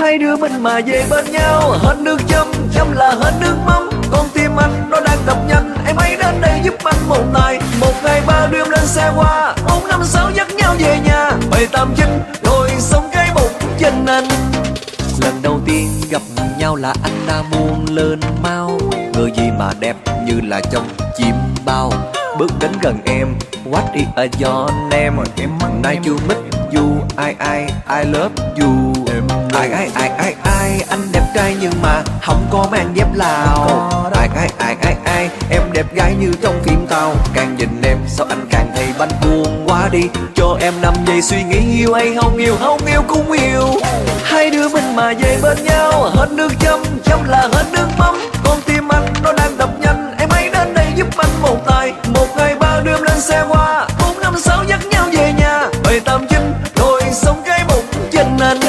Hai đứa mình mà về bên nhau, hết nước chấm, chấm là hết nước mắm. Con tim anh nó đang đập nhanh, em hãy đến đây giúp anh một tay. Một ngày ba đêm lên xe qua, 4, 5, 6 dắt nhau về nhà. 7, 8, 9 rồi sống cái bụng trên anh. Lần đầu tiên gặp nhau là anh đã buông lên mau. Người gì mà đẹp như là trong chim bao. Bước đến gần em, what is your name? Nice to meet you, I love you. Ai, anh đẹp trai nhưng mà không có mang dép Lào. Ai, em đẹp gái như trong phim tàu. Càng nhìn em sao anh càng thấy bánh cuồng quá đi. Cho em 5 giây suy nghĩ yêu hay không yêu, không yêu cũng yêu. Hai đứa mình mà về bên nhau, hết nước chấm, chấm là hết nước mắm. Con tim anh nó đang đập nhanh, em hãy đến đây giúp anh một tay. Một ngày ba đêm lên xe qua, 4, 5, 6 dắt nhau về nhà. 7, 8, 9 rồi sống cái bụng trên anh.